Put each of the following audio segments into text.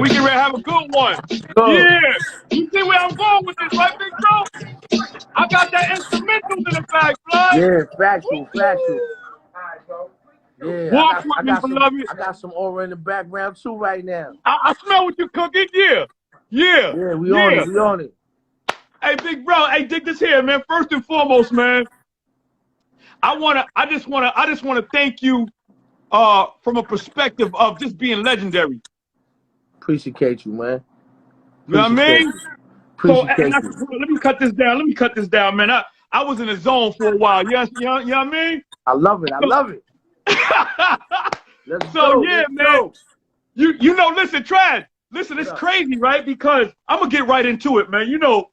We can have a good one. Go. Yeah. You see where I'm going with this, right, big bro? I got that instrumentals in the bag, blood. Yeah, factual, factual. Yeah, Walk with me, beloved. I got some aura in the background too right now. I smell what you're cooking. Yeah. Yeah. Yeah, we on Yeah. it. We on it. Hey, big bro. Hey, dig this here, man. First and foremost, man. I just wanna thank you from a perspective of just being legendary. Appreciate you, man. You know what I mean? So Appreciate you. let me cut this down. Let me cut this down, man. I was in the zone for a while. Yes, you know what I mean? I love it. I love it. Let's So go. yeah, Let's man. go. You know, listen, Trad. Listen, it's crazy, right? Because I'm gonna get right into it, man. You know,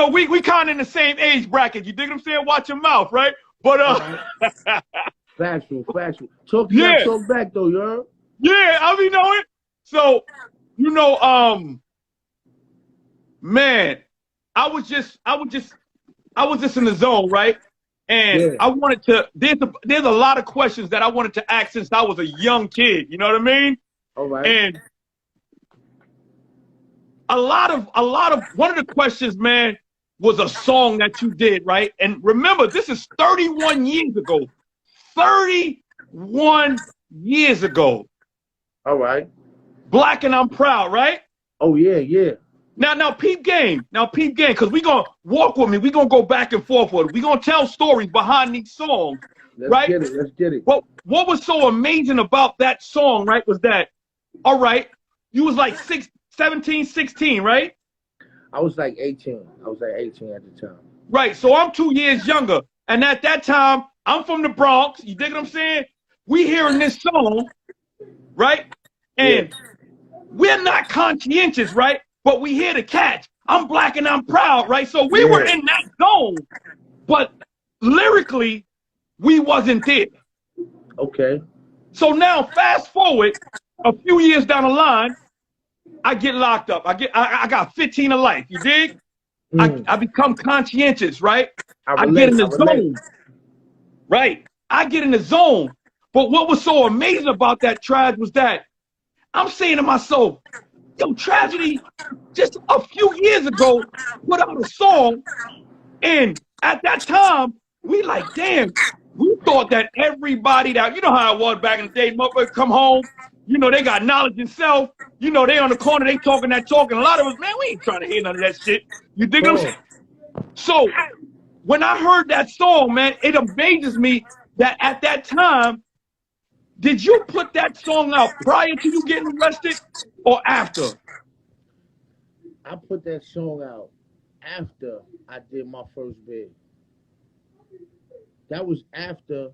we kind of in the same age bracket. You dig what I'm saying? Watch your mouth, right? But Factual. Talk back though, you heard? yeah, I mean, know it. So, man, I was just in the zone, right? And Yeah. I wanted to. There's a lot of questions that I wanted to ask since I was a young kid. You know what I mean? All right. And a lot of one of the questions, man, was a song that you did, right? And remember, this is 31 years ago. 31 years ago. All right. Black and I'm Proud, right? Oh yeah. Now peep game, because we gonna walk with me. We gonna go back and forth with it. We gonna tell stories behind these songs, right? Let's get it. What was so amazing about that song, right, was that, all right, you was like 17, 16, right? I was like 18. I was like 18 at the time. Right, so I'm 2 years younger. And at that time, I'm from the Bronx. You dig what I'm saying? We hearing this song, right? And we're not conscientious, right? But we hear the catch. I'm black and I'm proud, right? So we were in that zone, but lyrically, we wasn't there. Okay. So now, fast forward a few years down the line, I get locked up. I got 15 to life. You dig? I become conscientious, right? I get in the zone. Right. I get in the zone. But what was so amazing about that Trad was that I'm saying to myself, yo, Tragedy just a few years ago put out a song, and at that time, we like, damn, we thought that everybody that, you know how it was back in the day, motherfuckers come home, you know, they got knowledge in self, you know, they on the corner, they talking that talk, and a lot of us, man, we ain't trying to hear none of that shit. You dig what I'm saying? So, when I heard that song, man, it amazes me that at that time, did you put that song out prior to you getting arrested or after? I put that song out after I did my first bid. That was after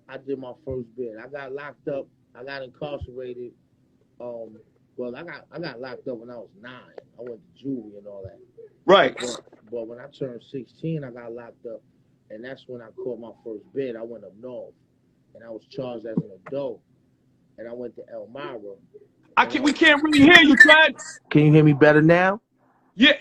I did my first bid. I got locked up. I got incarcerated. Well, I got locked up when I was 9. I went to juvie and all that. Right. But when I turned 16, I got locked up, and that's when I caught my first bid. I went up north, and I was charged as an adult, and I went to Elmira. We can't really hear you, Trad. Can you hear me better now? Yeah.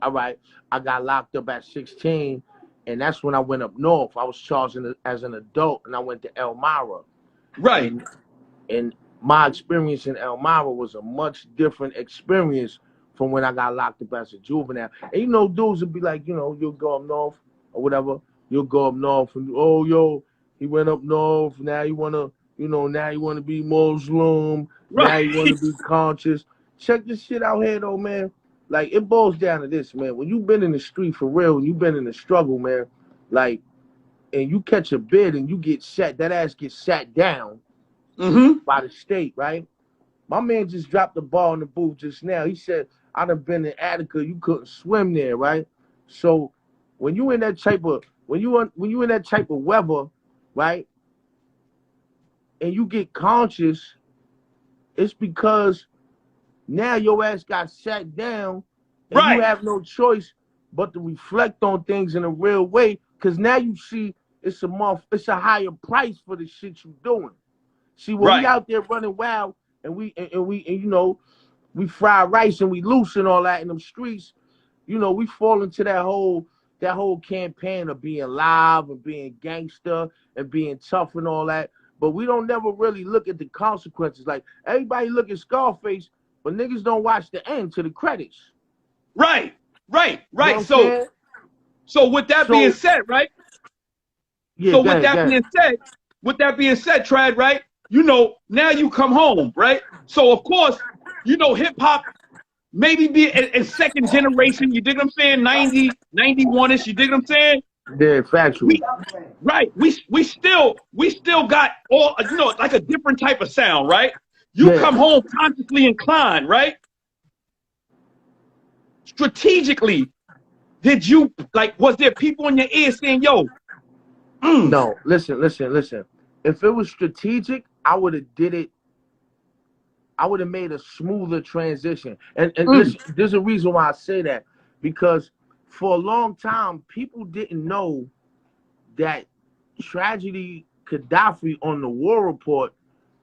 All right. I got locked up at 16, and that's when I went up north. I was charged as an adult, and I went to Elmira. Right. And my experience in Elmira was a much different experience from when I got locked up as a juvenile. And you know, dudes would be like, you know, you'll go up north or whatever. You'll go up north and, oh, yo, he went up north. Now you want to, you know, now you want to be Muslim. Right. Now you want to be conscious. Check this shit out here, though, man. Like, it boils down to this, man. When you've been in the street for real, and you've been in the struggle, man, like, and you catch a bid and you get that ass gets sat down by the state, right? My man just dropped the ball in the booth just now. He said, I'd have been in Attica, you couldn't swim there, right? So when you in that type of weather, right, and you get conscious, it's because now your ass got sat down, and you have no choice but to reflect on things in a real way, because now you see it's a higher price for the shit you doing. See, when we out there running wild and we you know, we fry rice and we loose and all that in them streets, you know, we fall into that whole campaign of being live and being gangster and being tough and all that. but we don't never really look at the consequences. Like everybody look at Scarface, but niggas don't watch the end to the credits. Right. You know So with that being said, right? Yeah, so with that being said, Trad, right? You know, now you come home, right? So of course, you know, hip hop maybe be a second generation. You dig what I'm saying? 90, 91ish. You dig what I'm saying? Yeah, factual. We still got all, you know, like a different type of sound, right? You come home consciously inclined, right? Strategically, did you, like, was there people in your ear saying, yo? No, listen. If it was strategic, I would have did it. I would have made a smoother transition. And listen, there's a reason why I say that. Because for a long time, people didn't know that Tragedy Khadafi on the War Report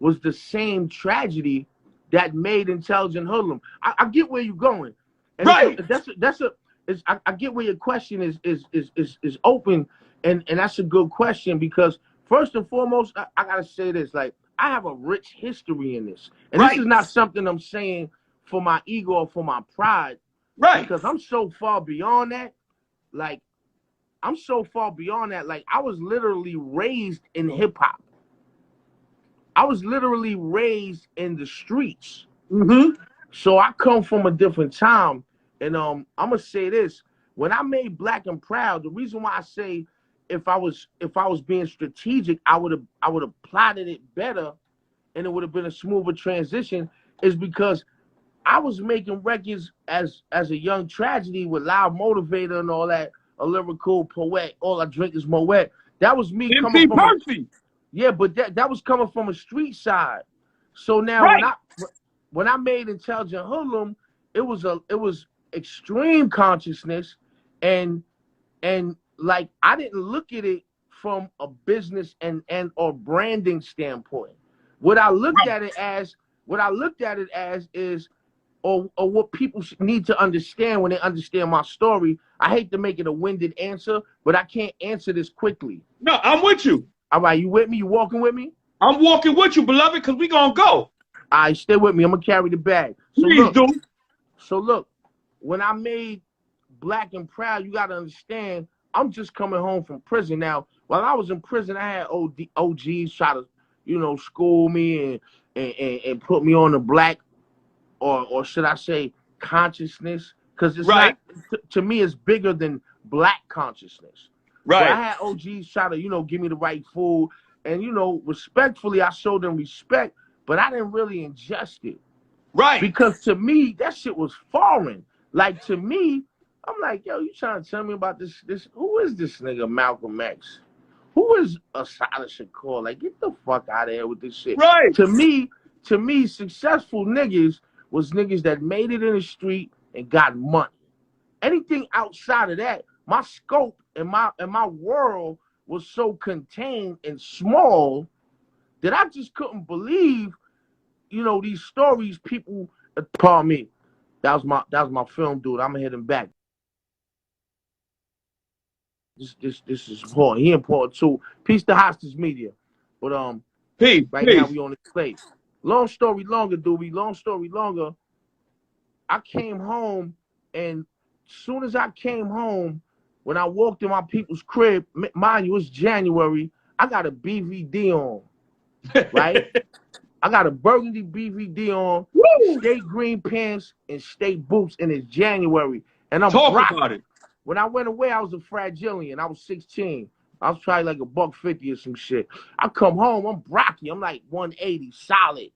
was the same tragedy that made Intelligent Hoodlum. I get where you're going. And right. I get where your question is open, and that's a good question, because first and foremost, I gotta say this, like, I have a rich history in this. And this is not something I'm saying for my ego or for my pride. Right. Because I'm so far beyond that. Like, I was literally raised in hip hop. I was literally raised in the streets. So I come from a different time. And I'm gonna say this. When I made Black and Proud, the reason why I say if I was being strategic, I would have plotted it better and it would have been a smoother transition, is because I was making records as a young Tragedy with Loud Motivator and all that, a lyrical poet, all I drink is Moet. That was me coming from but that was coming from a street side. So now when I made Intelligent Hoodlum, it was extreme consciousness, and like, I didn't look at it from a business and or branding standpoint. What I looked at it as is, or what people need to understand when they understand my story. I hate to make it a winded answer, but I can't answer this quickly. No, I'm with you. All right, you with me? You walking with me? I'm walking with you, beloved, because we gonna go. All right, stay with me. I'm gonna carry the bag. So look, when I made Black and Proud, you gotta understand, I'm just coming home from prison. Now, while I was in prison, I had OGs try to, you know, school me and put me on the black, or should I say, consciousness, because it's not, to me, it's bigger than black consciousness. Right. So I had OGs try to, you know, give me the right food, and, you know, respectfully, I showed them respect, but I didn't really ingest it. Right. Because to me, that shit was foreign. Like, to me, I'm like, yo, you trying to tell me about this? Who is this nigga Malcolm X? Who is Asada Shakur? Like, get the fuck out of here with this shit. Right. To me, successful niggas was niggas that made it in the street and got money. Anything outside of that, my scope and my world was so contained and small that I just couldn't believe, you know, these stories people. Pardon me. That was my film dude. I'm gonna hit him back. This is important. He important too. Peace to Hostage Media. But peace. Now we on the place. Long story longer, I came home, and as soon as I came home, when I walked in my people's crib, mind you, it's January, I got a BVD on, right? I got a burgundy BVD on, state green pants, and state boots, and it's January. And I'm talking about it. When I went away, I was a fragilian. I was 16. I was probably like $150 or some shit. I come home, I'm brocky. I'm like 180, solid.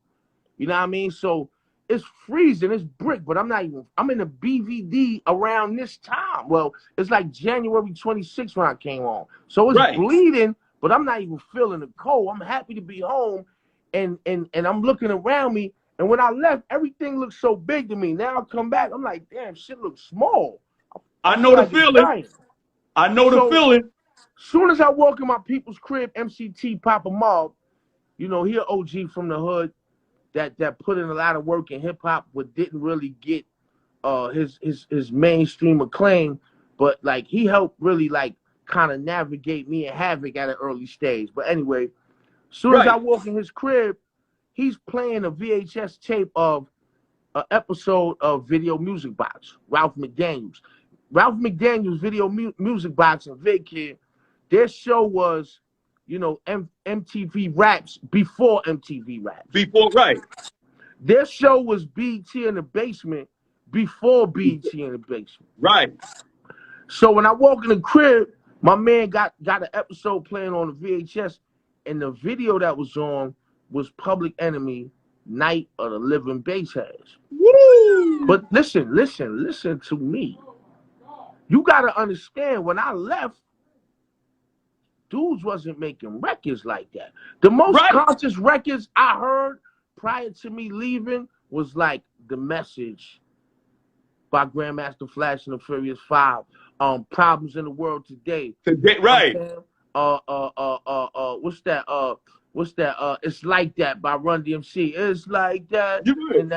You know what I mean? So it's freezing, it's brick, but I'm in a BVD around this time. Well, it's like January 26th when I came home. So it's bleeding, but I'm not even feeling the cold. I'm happy to be home, and I'm looking around me, and when I left, everything looked so big to me. Now I come back, I'm like, damn, shit looks small. I know the feeling. I know the feeling. Soon as I walk in my people's crib, MCT Papa Mob, you know, he an OG from the hood that put in a lot of work in hip hop, but didn't really get his mainstream acclaim. But like, he helped really like kind of navigate me and Havoc at an early stage. But anyway, Soon as I walk in his crib, he's playing a VHS tape of an episode of Video Music Box, Ralph McDaniels. Ralph McDaniels' Video Music Box and Vidkid, their show was, you know, MTV Raps before MTV Raps. Before, right. Their show was BT in the Basement before BT in the Basement. Right. So when I walk in the crib, my man got an episode playing on the VHS, and the video that was on was Public Enemy, Night of the Living Bassheads. Woo! But listen to me. You gotta understand, when I left, dudes wasn't making records like that. The most conscious records I heard prior to me leaving was like The Message by Grandmaster Flash and the Furious Five, Problems in the World Today. Right. What's that? It's Like That by Run DMC. It's Like That. Right. And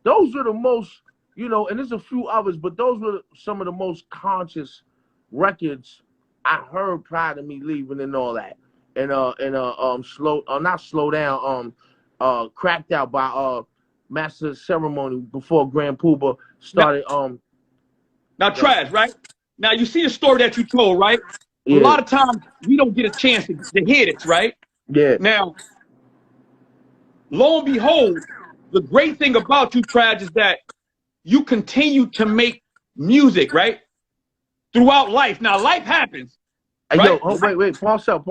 those are the most, you know, and there's a few others, but those were some of the most conscious records I heard prior to me leaving and all that. And not Slow Down, Cracked Out by Master of Ceremony before Grand Poobah started. Now, Trash, right? Now you see the story that you told, right? Yeah. A lot of times we don't get a chance to hear this, right? Yeah. Now, lo and behold, the great thing about you, Trash, is that you continue to make music, right? Throughout life. Now, life happens. Hey, right? Yo, wait, pause out.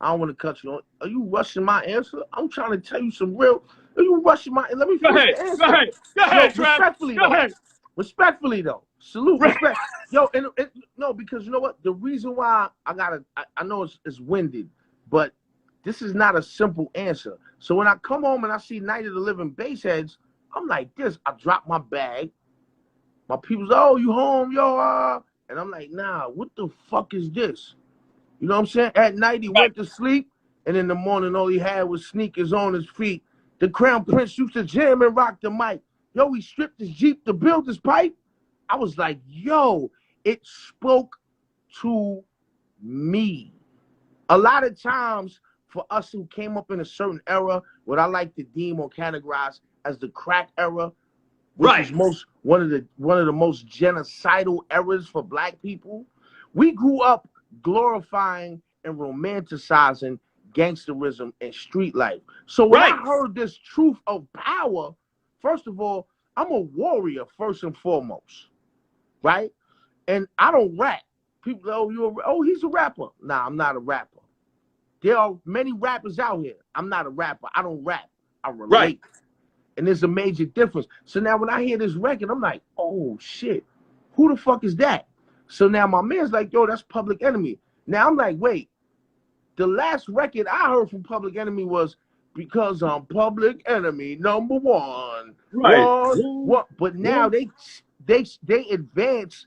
I don't want to cut you on. Are you rushing my answer? I'm trying to tell you some real. Are you rushing my? Let me finish the answer. Go ahead, Trav. Go ahead. Respectfully though, salute, respect. Yo, and no, because you know what? The reason why I know it's winded, but this is not a simple answer. So when I come home and I see Night of the Living Bassheads, I'm like this. I drop my bag. My people's, oh, you home, yo? And I'm like, nah, what the fuck is this? You know what I'm saying? At night he went to sleep, and in the morning all he had was sneakers on his feet. The Crown Prince used to jam and rock the mic. Yo, he stripped his Jeep to build his pipe. I was like, yo, it spoke to me. A lot of times for us who came up in a certain era, what I like to deem or categorize as the crack era, which is one of the most genocidal eras for black people, we grew up glorifying and romanticizing gangsterism and street life. So when I heard this truth of power, first of all, I'm a warrior first and foremost, right? And I don't rap. People, he's a rapper. Nah, I'm not a rapper. There are many rappers out here. I'm not a rapper. I don't rap. I relate. Right. And there's a major difference. So now when I hear this record, I'm like, oh shit, who the fuck is that? So now my man's like, yo, that's Public Enemy. Now I'm like, wait, the last record I heard from Public Enemy was Because I'm Public Enemy #1. Right. What? But now they advance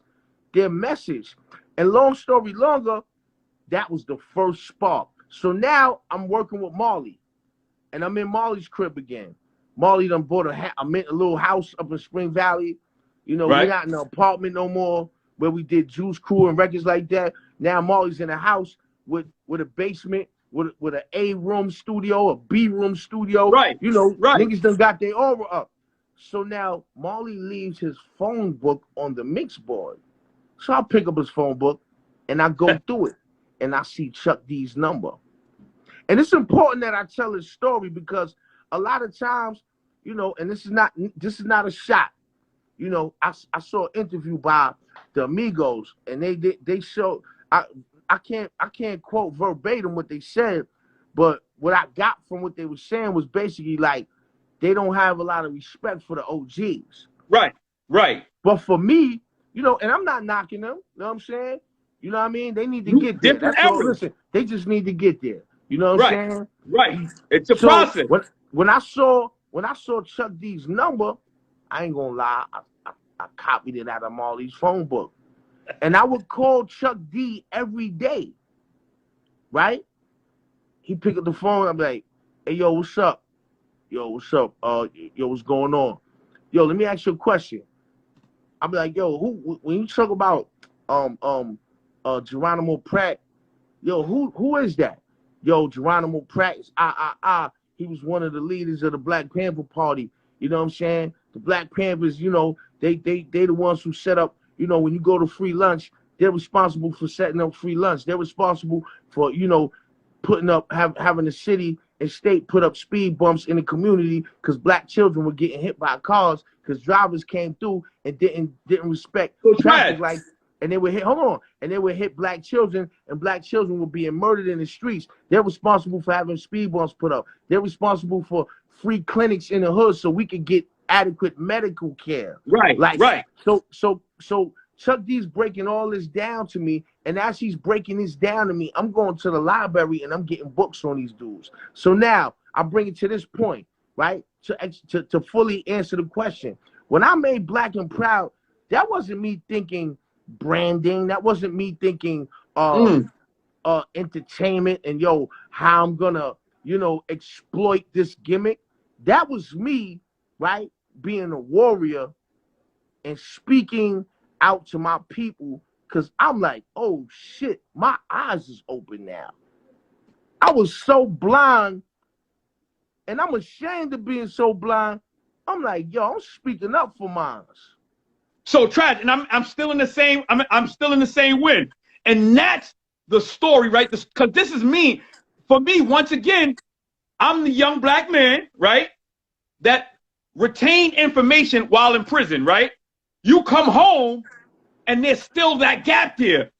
their message. And long story longer, that was the first spark. So now I'm working with Marley, and I'm in Marley's crib again. Marley done bought a little house up in Spring Valley. You know, we're not in an apartment no more where we did Juice Crew and records like that. Now Marley's in a house with a basement, with an A-room studio, a B-room studio. Right. You know, niggas done got their aura up. So now Marley leaves his phone book on the mix board. So I pick up his phone book and I go through it, and I see Chuck D's number. And it's important that I tell this story because a lot of times, you know, and this is not a shot. You know, I saw an interview by the Amigos, and they showed, I can't quote verbatim what they said, but what I got from what they were saying was basically like they don't have a lot of respect for the OGs. Right. But for me, you know, and I'm not knocking them, you know what I'm saying? You know what I mean? They need to get there. That's all. Listen, they just need to get there. You know what I'm saying? Right. It's a process. When I saw Chuck D's number, I ain't gonna lie, I copied it out of Marley's phone book. And I would call Chuck D every day. Right? He pick up the phone, I'm like, hey, yo, what's up? Yo, what's up? Yo, what's going on? Yo, let me ask you a question. I'm like, yo, when you talk about Geronimo Pratt, yo, who is that? yo, Geronimo Pratt is he was one of the leaders of the Black Panther Party. You know what I'm saying? The Black Panthers, you know, they the ones who set up, you know, when you go to free lunch, they're responsible for setting up free lunch. They're responsible for, you know, putting up, having the city and state put up speed bumps in the community because black children were getting hit by cars because drivers came through and didn't respect traffic lights. And they would hit, and they would hit black children, and black children were being murdered in the streets. They're responsible for having speed bumps put up. They're responsible for free clinics in the hood so we could get adequate medical care. Right. So Chuck D's breaking all this down to me, and as he's breaking this down to me, I'm going to the library and I'm getting books on these dudes. So now I bring it to this point, right? To fully answer the question. When I made Black and Proud, that wasn't me thinking branding. That wasn't me thinking entertainment and how I'm gonna, exploit this gimmick. That was me, right, being a warrior and speaking out to my people, because I'm like, oh shit, my eyes is open now. I was so blind, and I'm ashamed of being so blind. I'm like, yo, I'm speaking up for mine. So tragic, and I'm still in the same. I'm still in the same win, and that's the story, right? Because this is me. For me, once again, I'm the young black man, right? That retained information while in prison, right? You come home, and there's still that gap there.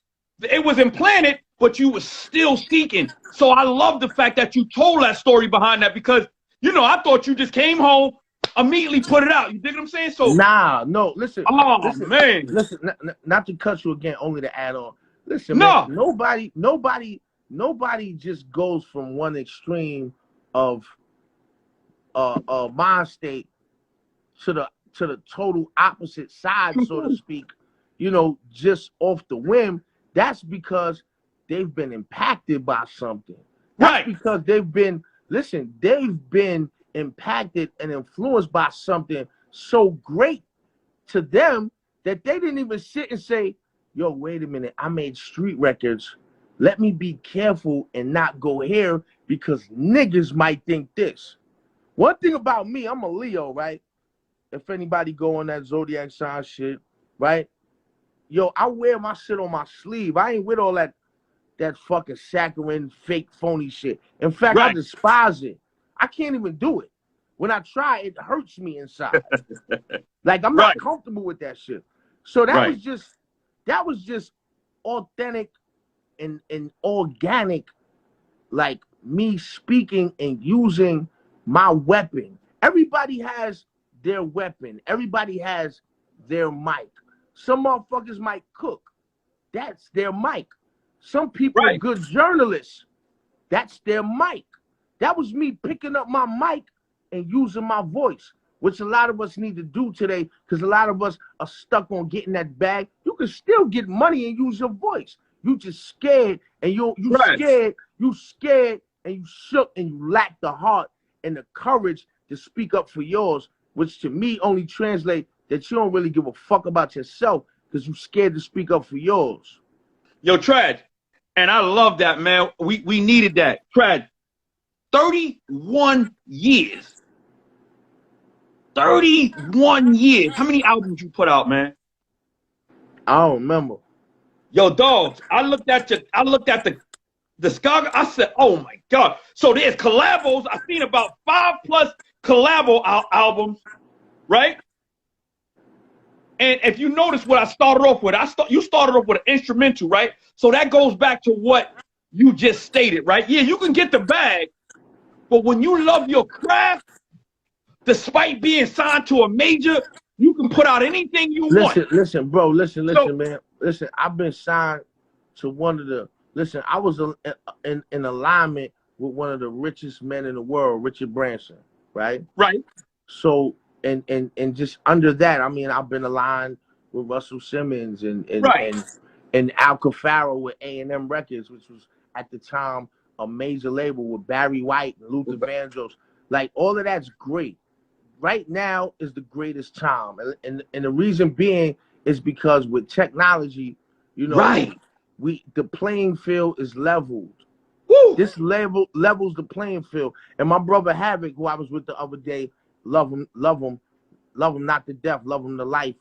It was implanted, but you were still seeking. So I love the fact that you told that story behind that, because I thought you just came home, immediately put it out. You dig what I'm saying? So no, listen. Listen, man. Listen, not to cut you again, only to add on. Listen, man, nobody just goes from one extreme of mind state to the total opposite side, so to speak, just off the whim. That's because they've been impacted by something. That's because they've been impacted and influenced by something so great to them that they didn't even sit and say, yo, wait a minute, I made street records. Let me be careful and not go here because niggas might think this. One thing about me, I'm a Leo, right? If anybody go on that zodiac sign shit, right? Yo, I wear my shit on my sleeve. I ain't with all that fucking saccharine, fake, phony shit. In fact, I despise it. I can't even do it. When I try, it hurts me inside. Like, I'm not comfortable with that shit. So that was just authentic and organic, like me speaking and using my weapon. Everybody has their weapon. Everybody has their mic. Some motherfuckers might cook. That's their mic. Some people are good journalists. That's their mic. That was me picking up my mic and using my voice, which a lot of us need to do today, because a lot of us are stuck on getting that bag. You can still get money and use your voice. You just scared, and you scared, and you shook, and you lack the heart and the courage to speak up for yours, which to me only translate that you don't really give a fuck about yourself because you're scared to speak up for yours. Yo, Trad, and I love that, man. We needed that. Trad, 31 years. 31 years. How many albums you put out, man? I don't remember. Yo, dogs, I looked at the discography. I said, oh my God. So there's collabos. I've seen about 5+ collabo albums, right? And if you notice what I started off with, you started off with an instrumental, right? So that goes back to what you just stated, right? Yeah, you can get the bag, but when you love your craft, despite being signed to a major, you can put out anything you want. Listen, bro. Listen, man. Listen, I've been signed to one of the. Listen, I was in alignment with one of the richest men in the world, Richard Branson, right? Right. So, and just under that, I mean, I've been aligned with Russell Simmons and Al Cafaro with A&M Records, which was at the time a major label with Barry White and Luther Vandross. Like, all of that's great. Right now is the greatest time. And the reason being is because with technology, the playing field is leveled. Woo! This levels the playing field. And my brother Havoc, who I was with the other day, love him not to death, love him to life.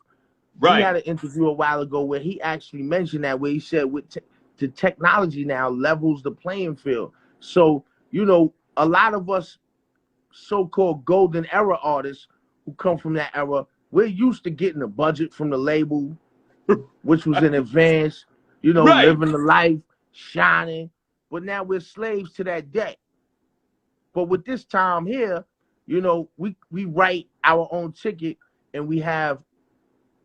Right. He had an interview a while ago where he actually mentioned that, where he said the technology now levels the playing field. So, you know, a lot of us so-called golden era artists who come from that era, we're used to getting a budget from the label, which was in advance, you know, living the life, shining. But now we're slaves to that debt. But with this time here, you know, we write our own ticket and we have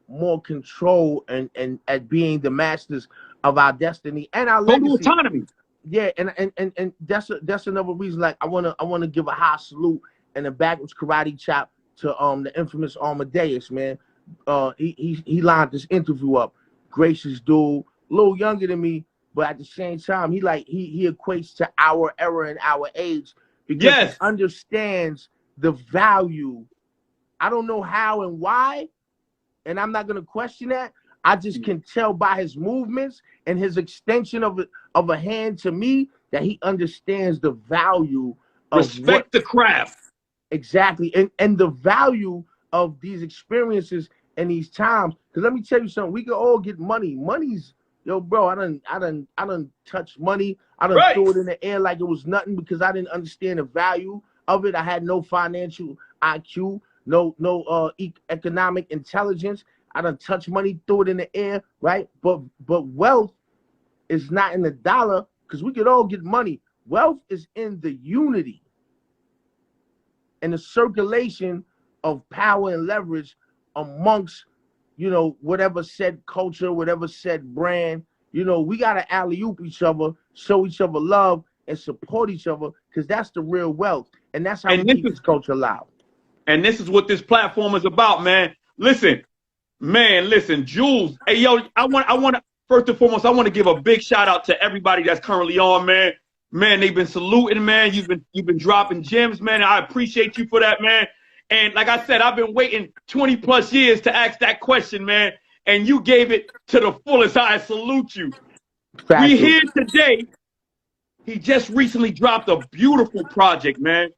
more control and at being the masters of our destiny and our total legacy. autonomy. Yeah, and that's another reason. Like I wanna give a high salute and a backwards karate chop to the infamous Amadeus, man. He lined this interview up. Gracious dude, a little younger than me, but at the same time, he equates to our era and our age because he understands the value. I don't know how and why, and I'm not gonna question that. I just can tell by his movements and his extension of a hand to me that he understands the value of respect the craft. Exactly, and the value of these experiences and these times. Because let me tell you something, we can all get money. Money's, yo, bro, I done touch money. I done threw it in the air like it was nothing because I didn't understand the value of it. I had no financial IQ, no economic intelligence. I done touch money, threw it in the air, right? But wealth is not in the dollar because we could all get money. Wealth is in the unity and the circulation of power and leverage amongst, you know, whatever said culture, whatever said brand. You know, we got to alley-oop each other, show each other love, and support each other because that's the real wealth. And that's how we keep this culture alive. And this is what this platform is about, man. Listen, Jules. Hey, yo, I want to, first and foremost, I want to give a big shout out to everybody that's currently on, man. Man, they've been saluting, man. You've been dropping gems, man. I appreciate you for that, man. And like I said, I've been waiting 20 plus years to ask that question, man. And you gave it to the fullest. I salute you. We here today. He just recently dropped a beautiful project, man.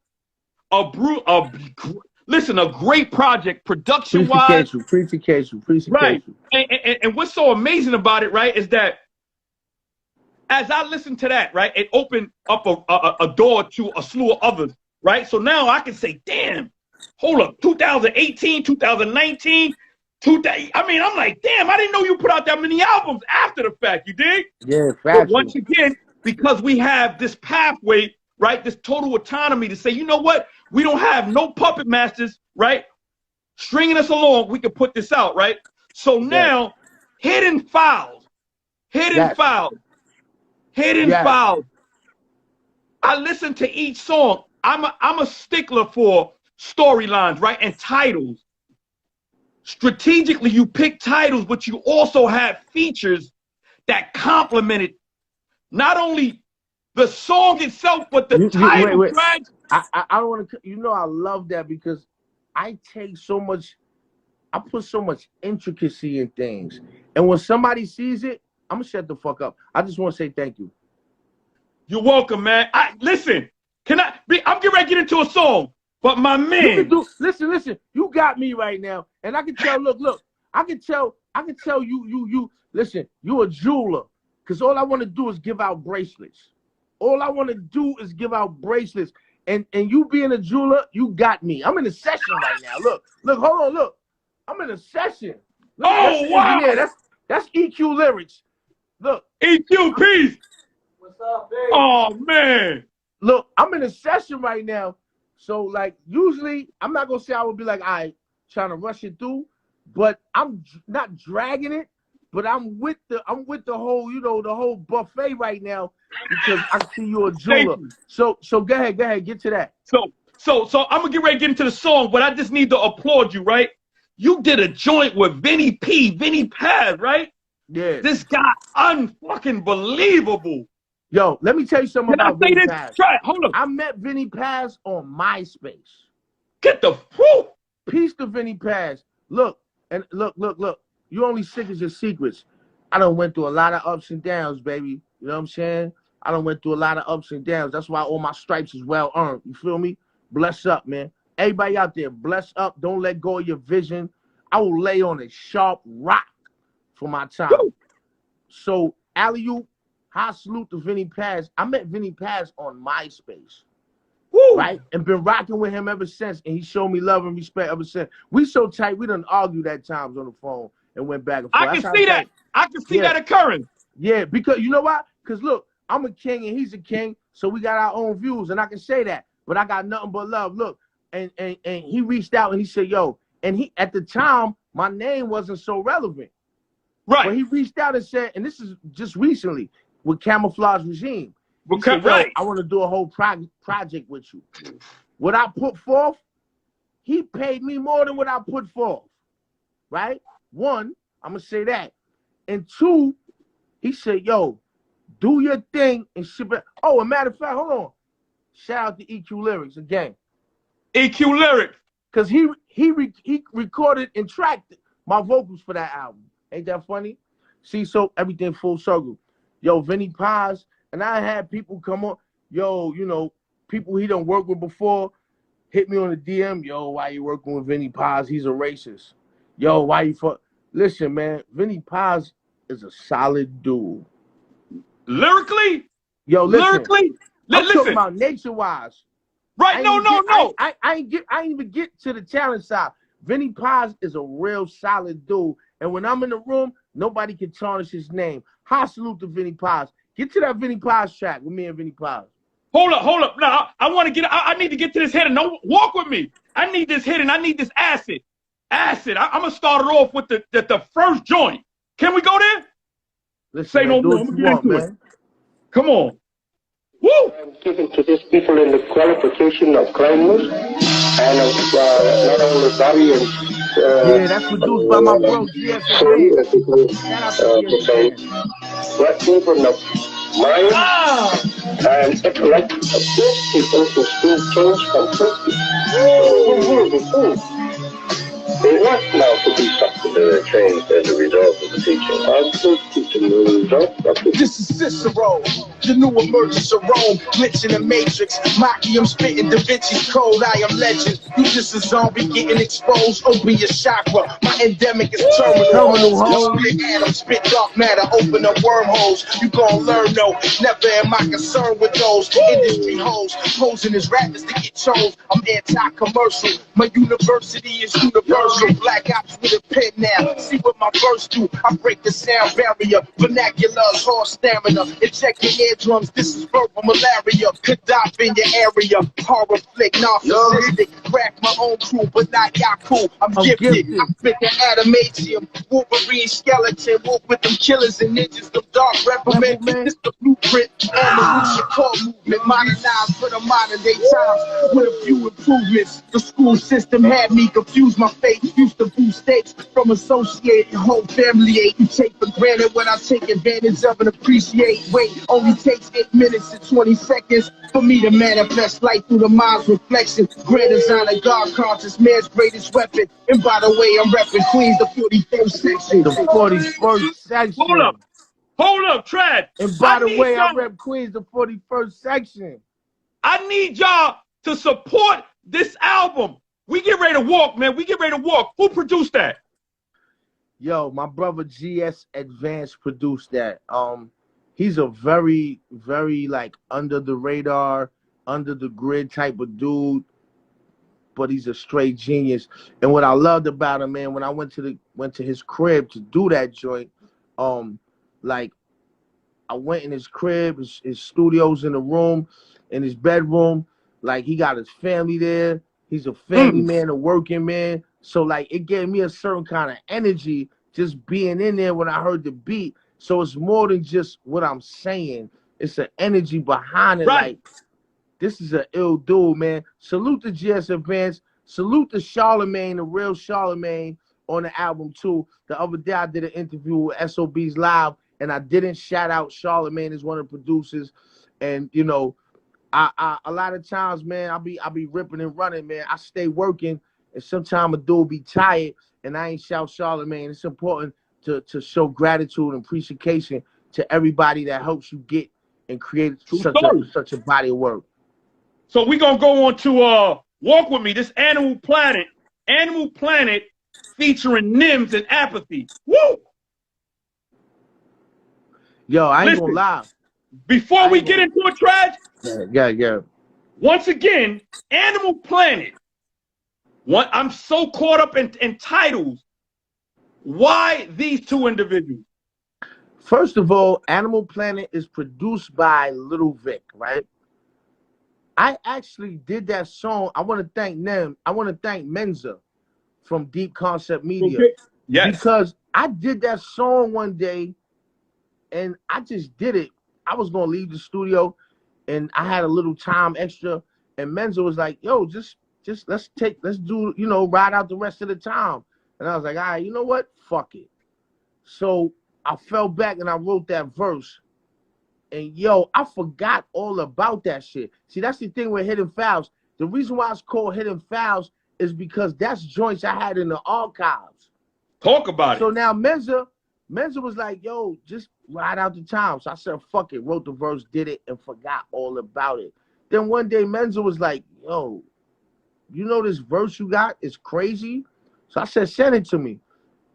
Listen, a great project, production-wise. Appreciate you. Right. And what's so amazing about it, right, is that as I listened to that, right, it opened up a door to a slew of others, right? So now I can say, damn, hold up, 2018, 2019, I mean, I'm like, damn, I didn't know you put out that many albums after the fact, you dig? Yeah, but once again, because we have this pathway, right, this total autonomy to say, you know what, we don't have no puppet masters, right, stringing us along, we can put this out, right? So now, hidden files. I listen to each song. I'm a stickler for storylines, right, and titles. Strategically, you pick titles, but you also have features that complemented not only the song itself, but the title. Wait. I don't want to. You know, I love that because I put so much intricacy in things, and when somebody sees it, I'm gonna shut the fuck up. I just want to say thank you. You're welcome, man. Listen. I'm getting ready to get into a song, but my man. Listen. You got me right now, and I can tell. Look. I can tell you. Listen, you a jeweler, because all I want to do is give out bracelets. And you being a jeweler, you got me. I'm in a session right now. Look, hold on, I'm in a session. Look, wow. That's EQ lyrics. Look. EQ, peace. What's up, baby? Oh, man. Look, I'm in a session right now. So, like, usually, I'm not going to say I would be like, all right, trying to rush it through. But I'm not dragging it. But I'm with the whole, the whole buffet right now because I see you a jeweler. So go ahead, get to that. So I'm gonna get ready to get into the song, but I just need to applaud you, right? You did a joint with Vinny Paz, right? Yeah. This guy, unfucking believable. Yo, let me tell you something about Vinny Paz. Try it. Hold on. I met Vinny Paz on MySpace. Get the whoo. Peace to Vinny Paz. Look. You only sick as your secrets. I done went through a lot of ups and downs, baby. You know what I'm saying? I done went through a lot of ups and downs. That's why all my stripes is well earned. You feel me? Bless up, man. Everybody out there, bless up. Don't let go of your vision. I will lay on a sharp rock for my time. Woo. So, alley-oop, high salute to Vinny Paz. I met Vinny Paz on MySpace. Woo. Right? And been rocking with him ever since. And he showed me love and respect ever since. We so tight, we done argued at times on the phone and went back and forth. I can see that. I can see that occurring. Yeah, because you know why? Because look, I'm a king and he's a king, so we got our own views, and I can say that. But I got nothing but love. Look, and he reached out and he said, yo, and he at the time, my name wasn't so relevant. Right. But he reached out and said, and this is just recently with Camouflage Regime. He said, right. I want to do a whole project with you. What I put forth, he paid me more than what I put forth. Right? One, I'm going to say that. And two, he said, yo, do your thing and ship it. Oh, a matter of fact, hold on. Shout out to EQ Lyrics again. EQ Lyrics. Because he recorded and tracked my vocals for that album. Ain't that funny? See, so everything full circle. Yo, Vinny Paz, and I had people come on. Yo, you know, people he done worked with before hit me on the DM. Yo, why you working with Vinny Paz? He's a racist. Yo, why you fuck? Listen, man, Vinny Paz is a solid dude. Lyrically? Yo, listen. Lyrically? I'm listen. talking about nature-wise. Right, no. I ain't even get to the talent side. Vinny Paz is a real solid dude. And when I'm in the room, nobody can tarnish his name. High salute to Vinny Paz. Get to that Vinny Paz track with me and Vinny Paz. Hold up. Now, I need to get to this hit and don't walk with me. I need this hit and I need this acid. I'm going to start it off with the first joint. Can we go there? Let's say no more. I'm going to get into it. Come on. Woo! Given to these people in the qualification of kindness and of not only body and yeah, that's produced by my bro GS. But even of mind and intellect of those people who still change completely. They want now to be something that are changed as a result of the teaching. I'm still teaching the result of it. This is Cicero, the new emergence of Rome, glitch in the matrix, Machiavelli spitting Da Vinci's code, I am legend. You just a zombie getting exposed, open your chakra, my endemic is terminal. Split atoms, spit dark matter, open up wormholes. You gon' learn though, never am I concerned with those industry hoes, posing as rappers to get chose. I'm anti-commercial, my university is universal. Black ops with a pen now, see what my verse do. I break the sound barrier, vernaculars, horse stamina, inject your eardrums, this is verbal malaria. Khadafi in your area, horror flick, narcissistic, crack my own crew, but not Yaku. I'm gifted, I spit the adamantium, Wolverine skeleton, walk with them killers and ninjas, them dark reprimand. This the blueprint on the Lucia core movement, modernized for the modern day times with a few improvements. The school system had me confused, my faith used to boost stakes from associated whole family aid. You take for granted what I take advantage of and appreciate. Wait, only takes 8 minutes and 20 seconds for me to manifest light through the mind's reflection. Grand designer, God conscious, man's greatest weapon. And by the way, I'm repping Queens, the 41st section. The 41st section. Hold up, Trad. And by the way, I rep Queens, the 41st section. I need y'all to support this album. We get ready to walk, man. We get ready to walk. Who produced that? Yo, my brother GS Advance produced that. He's a very, very like under the radar, under the grid type of dude, but he's a straight genius. And what I loved about him, man, when I went to his crib to do that joint, like I went in his crib, his studio's in the room, in his bedroom, like he got his family there. He's a family man, a working man. So like it gave me a certain kind of energy just being in there when I heard the beat. So it's more than just what I'm saying. It's an energy behind it. Right. Like this is an ill dude, man. Salute to GS Advance. Salute to Charlemagne, the real Charlemagne on the album too. The other day I did an interview with SOB's Live and I didn't shout out Charlemagne as one of the producers. And you know, I a lot of times, man, I be ripping and running, man. I stay working, and sometimes a dude be tired, and I ain't shout Charlemagne. It's important to show gratitude and appreciation to everybody that helps you get and created True such a body of work. So we're gonna go on to Walk With Me, this Animal Planet featuring Nims and Apathy. Woo! Yo, I ain't gonna lie. Before we get into a trash, yeah. Once again, Animal Planet. I'm so caught up in titles. Why these two individuals? First of all, Animal Planet is produced by Little Vic, right? I actually did that song. I want to thank them. I want to thank Menza from Deep Concept Media. Okay. Yes. Because I did that song one day and I just did it. I was going to leave the studio and I had a little time extra. And Menza was like, yo, just let's do, ride out the rest of the time. And I was like, all right, you know what? Fuck it. So I fell back and I wrote that verse. And yo, I forgot all about that shit. See, that's the thing with Hidden Files. The reason why it's called Hidden Files is because that's joints I had in the archives. Talk about it. So now Menza was like, yo, just ride out the time. So I said, fuck it, wrote the verse, did it, and forgot all about it. Then one day Menza was like, yo, you know this verse you got is crazy? So I said, send it to me.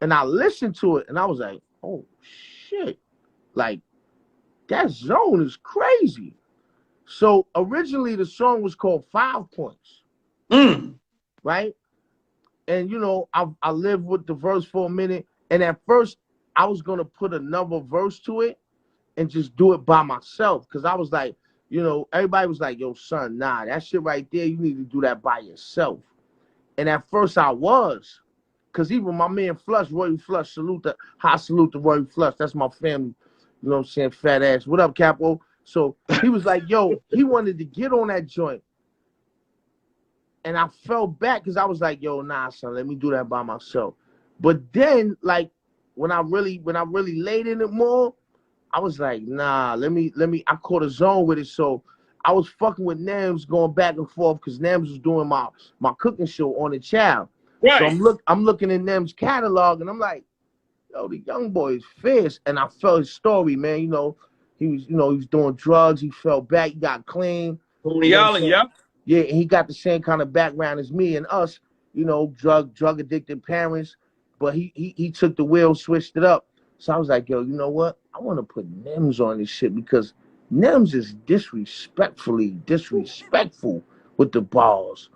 And I listened to it, and I was like, oh, shit. Like, that zone is crazy. So originally the song was called 5 Points. Right? And I lived with the verse for a minute. And at first I was gonna put another verse to it and just do it by myself. Cause I was like, everybody was like, yo, son, nah, that shit right there, you need to do that by yourself. And at first I was. Cause even my man Flush, Roy Flush, salute to Roy Flush. That's my family. You know what I'm saying? Fat ass. What up, Capo? So he was like, yo, he wanted to get on that joint. And I fell back because I was like, yo, nah, son, let me do that by myself. But then, like, when I really laid in it more, I was like, nah, let me, I caught a zone with it. So I was fucking with Nams going back and forth because Nams was doing my cooking show on the channel. Right. So I'm looking in Nams' catalog and I'm like, yo, the young boy is fierce. And I felt his story, man. He was doing drugs. He fell back. He got clean. Tony Allen, yeah. Yeah, and he got the same kind of background as me and us, drug addicted parents. But he took the wheel, switched it up. So I was like, yo, you know what? I want to put Nems on this shit because Nems is disrespectful with the balls.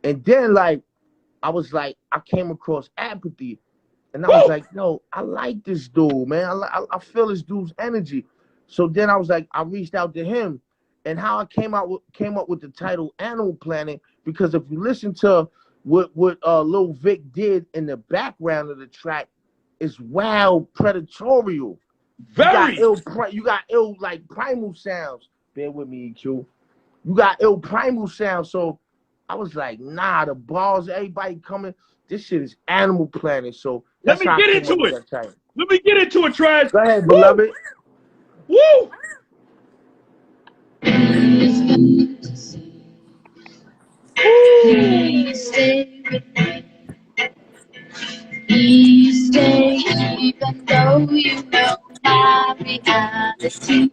And then, like, I came across Apathy. And I was like, no, I like this dude, man. I feel this dude's energy. So then I was like, I reached out to him. And how I came up with the title Animal Planet, because if you listen to what Lil Vic did in the background of the track, it's wild, predatorial. Very. You got ill like primal sounds. Bear with me, EQ. You got ill primal sounds. So I was like, nah, the balls, everybody coming. This shit is Animal Planet. So let me get into it. Let me get into it, Trash. Go ahead, beloved. Woo! Please stay with me. Please stay, even though you know my reality.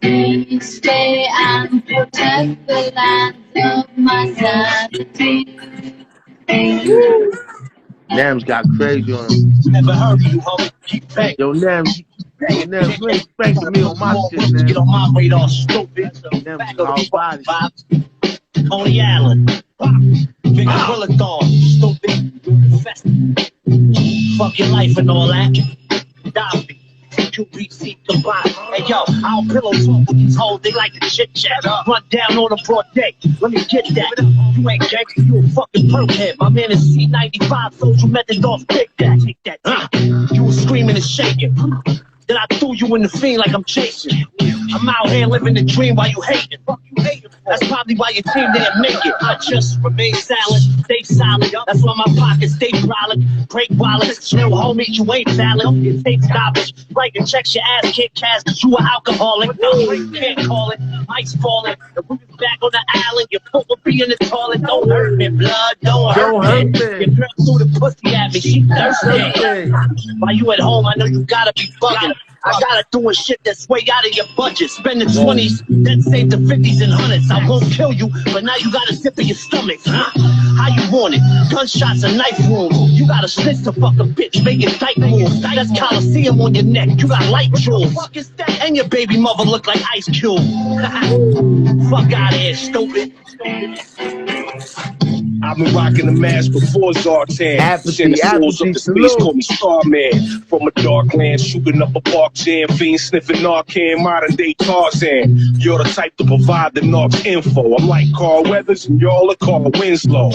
Please stay and protect the land of my sanity. Nams got crazy on him. Never heard of you, homie. Keep back. Yo, Nams, you ain't spanking me on my shit, man. Get on my radar, stupid. Nams is all body. Tony Allen. Big Gorilla Dog, stupid. Fuck your life and all that. Dobby. QBC combined. Hey yo, I'll pillow talk with these hoes. They like to chit chat. Run down on a broad day. Let me get that. You ain't gangster, you a fucking perkhead. My man is C95, social method off. Take that, take that. You was screaming and shaking. Then I threw you in the fiend like I'm chasing. I'm out here living the dream while you hating. Fuck you hating. That's probably why your team didn't make it. I just remain silent, stay silent. That's why my pockets stay brolic. Break wallets, chill homie, you ain't valid. It takes garbage. Writing checks your ass can't cash cause you an alcoholic. No, you can't call it. Ice falling. The roof is back on the island. Your foot will be in the toilet. Don't hurt me, blood. Don't hurt me. Your girl threw the pussy at me. She thirsty. While you at home, I know you gotta be bugging. I gotta do a shit that's way out of your budget. Spend the 20s, then save the 50s and 100s. I won't kill you, but now you gotta sip in your stomach. Huh? How you want it? Gunshots and knife wounds. You gotta snitch to fuck a bitch, making tight moves. That's Coliseum on your neck. You got light jewels. And your baby mother look like Ice Cube. Fuck out of here, stupid. I've been rocking the mask before Zartan. Send the souls up the space, call me Starman. From a dark land, shooting up a park jam. Fiend sniffing Narcan, modern day Tarzan. You're the type to provide the Narc info. I'm like Carl Weathers and y'all are Carl Winslow.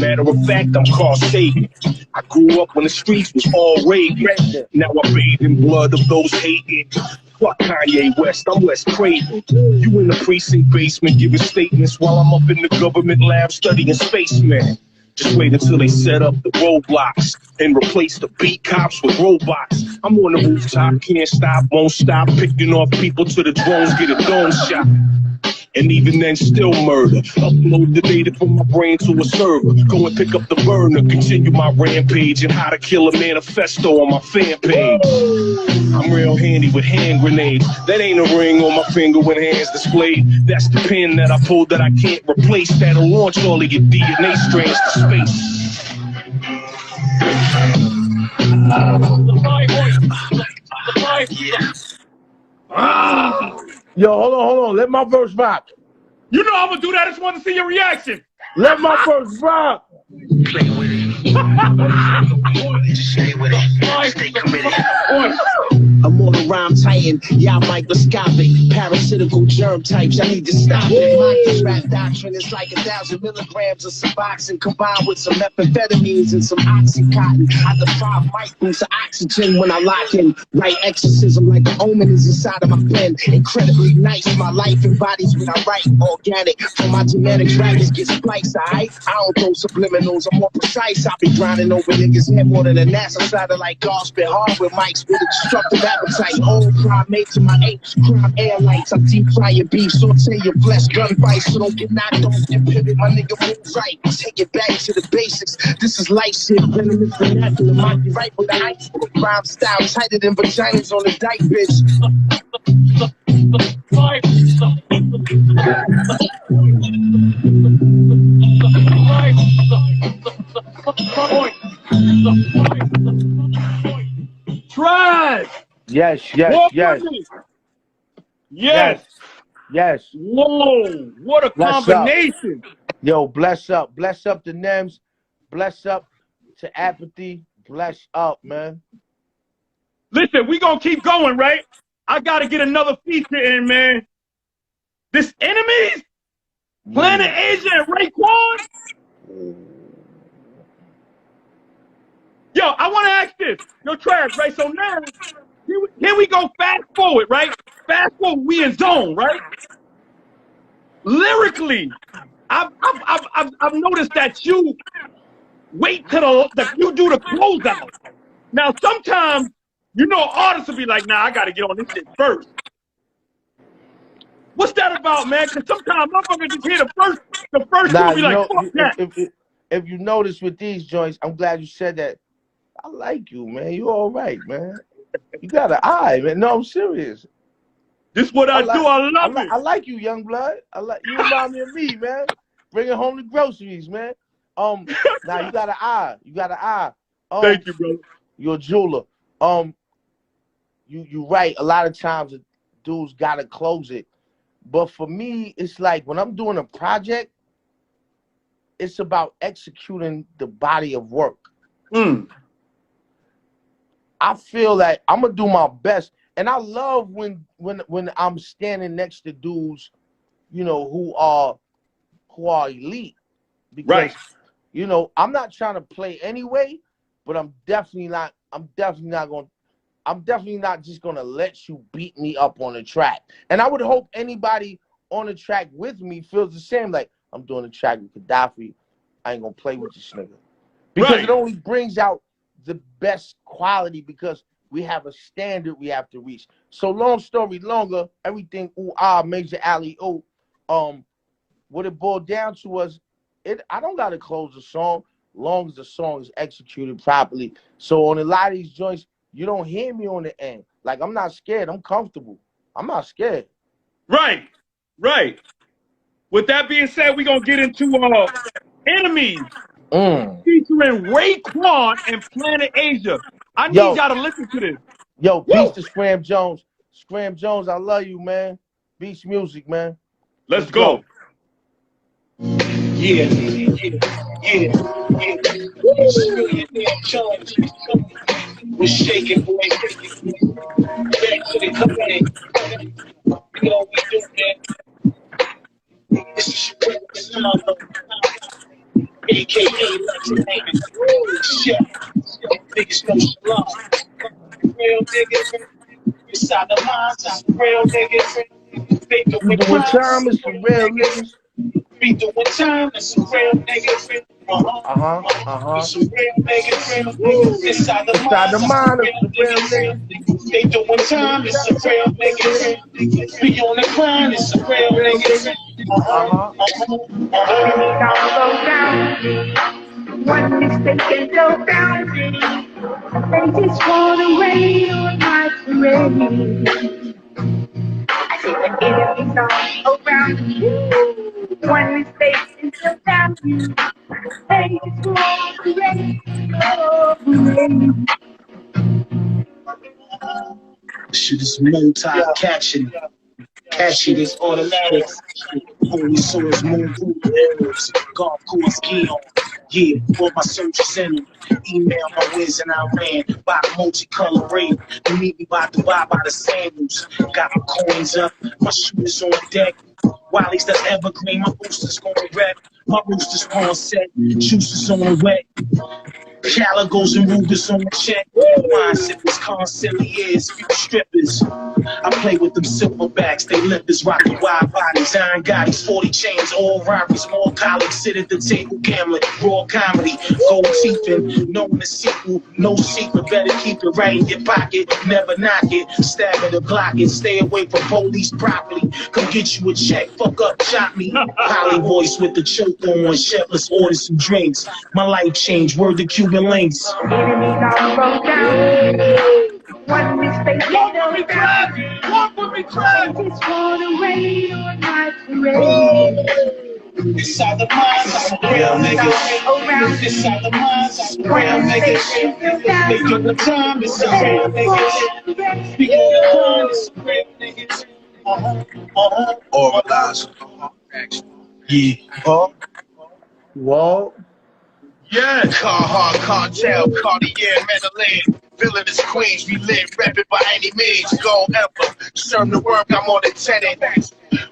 Matter of fact, I'm Carl Sagan. I grew up when the streets was all Reagan. Now I bathe in blood of those hating. Fuck Kanye West, I'm Wes Craven. You in the precinct basement giving statements while I'm up in the government lab studying spaceman. Just wait until they set up the roadblocks and replace the beat cops with robots. I'm on the rooftop, can't stop, won't stop, picking off people till the drones get a dome shot. And even then, still murder. Upload the data from my brain to a server. Go and pick up the burner, continue my rampage, and how to kill a manifesto on my fan page. I'm real handy with hand grenades. That ain't a ring on my finger with hands displayed. That's the pin that I pulled that I can't replace. That'll launch all of your DNA strands to space. Yo, hold on. Let my verse rock. You know I'm gonna do that. I just want to see your reaction. Let my verse rock. Play with it. Stay with it. Stay committed. I'm on a rhyme titan, y'all microscopic, parasitical germ types, I need to stop it. My rap doctrine is like 1,000 milligrams of Suboxone combined with some methamphetamines and some Oxycontin. I defy microns of oxygen when I lock in. Write exorcism like the omen is inside of my pen. Incredibly nice, my life embodies what I write. Organic, from my genetics, rappers get spliced, alright? I don't throw subliminals, I'm more precise. I be grinding over niggas' head more than a NASA satellite. God spit hard with mics with a destructive appetite. Old primates in my apes, crime airlights. I deep fry your beef, saute your flesh, gunfights. So don't get knocked off and pivot, my nigga move right. Take it back to the basics. This is light shit, venomous vernacular. Might be right with the ice. Rhyme style tighter than vaginas on the dike, bitch. Try. Yes. Yes. Whoa, what a combination. Yo, bless up to Nems. Bless up to Apathy. Bless up, man. Listen, we gonna keep going, right? I gotta get another feature in, man. This Enemies, Planet Asia and Raekwon. Yo, I want to ask this. Yo, Trav, right? So now, here we go fast forward, right? Fast forward, we in zone, right? Lyrically, I've noticed that you wait till you do the closeout. Now, sometimes, you know, artists will be like, nah, I got to get on this shit first. What's that about, man? Because sometimes motherfuckers just hear the first two will be like, fuck that. If you notice with these joints, I'm glad you said that. I like you, man. You all right, man. You got an eye, man. No, I'm serious. This is what I do. I love it. I like you, young blood. You remind me of me, man. Bringing home the groceries, man. Now you got an eye. You got an eye. Thank you, bro. You're a jeweler. You right. A lot of times dudes gotta close it, but for me, it's like when I'm doing a project, it's about executing the body of work. I feel like I'm gonna do my best, and I love when I'm standing next to dudes, you know, who are elite, because you know, I'm not trying to play anyway, but I'm definitely not just gonna let you beat me up on the track. And I would hope anybody on the track with me feels the same. Like, I'm doing a track with Khadafi, I ain't gonna play with this nigga, because it only brings out the best quality, because we have a standard we have to reach. So long story longer, everything Major Alley what it boiled down to was I don't gotta close the song long as the song is executed properly. So on a lot of these joints, you don't hear me on the end. Like, I'm not scared. I'm comfortable. I'm not scared. Right. Right. With that being said, we're going to get into Enemies featuring Raekwon and Planet Asia. I need y'all to listen to this. Yo, peace to Scram Jones. Scram Jones, I love you, man. Beach music, man. Let's go. Yeah. We're shaking, boy. Back to the company. You know what we do, man. This is your AKA Chef. Niggas know Shalom. Real niggas inside the minds. Real niggas. They doing time. It's for real niggas. Be doing time. It's some real niggas. Some real niggas. Inside the mind. It's real niggas. They doing time. It's some real niggas. Be on the grind. It's some real niggas. Go down. One mistake and go down. They just wanna rain on my parade. I say the enemies all around. One mistake and go down. They just wanna rain on my parade. Shit is multi-catching. Catchy, this automatic. Holy souls, moon arrows. Golf course gear. Yeah, all my soldiers in them. Email my wins and I ran by the multicolor ring. You meet me by Dubai by the sandals. Got my coins up, my shooters on deck. Wiley's the evergreen, my boosters going rep. My roosters on set, juices on the wet. Caligos and Rugers on the check. Wine sippers, conciliers, few strippers. I play with them silverbacks, they lippers, rockin' wide bodies, iron gotties, 40 chains, all robberies, more colleagues, sit at the table gambling, raw comedy, gold teething, knowing the sequel, no secret, better keep it right in your pocket, never knock it, stab it or block it, stay away from police properly, come get you a check, fuck up, chop me, Holly voice with the choke on, chefless orders some drinks, my life changed, word to Cuban links. Enemies all broke down. One mistake, Walk with me, Trent! Walk with me, Trent! they just wanna rain on my parade. Inside the minds, real niggas. Inside the minds, real niggas. They do the time, it's some real niggas. Speak on the line, it's some real niggas. Organized. Yeah. Whoa. Yes. Carhartt, Cartel, Cartier, Medellin. Villainous queens, we live, reppin' by any means. Go ever. Serve the work, I'm on the tenant.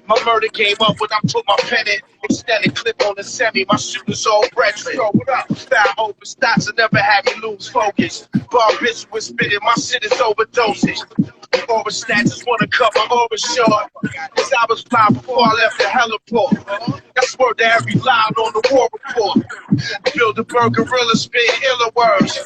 My murder came up when I put my pen in. Extended clip on the semi, my shooters all brethren. Yo, what up? Style open stocks and never had me lose focus. Bar bitch was spitting, my shit is overdosage. Over stats just wanna cut my over short. Cause I was fly before I left the heliport. I swear to every line on the war report. Bilderberg gorilla spit iller words.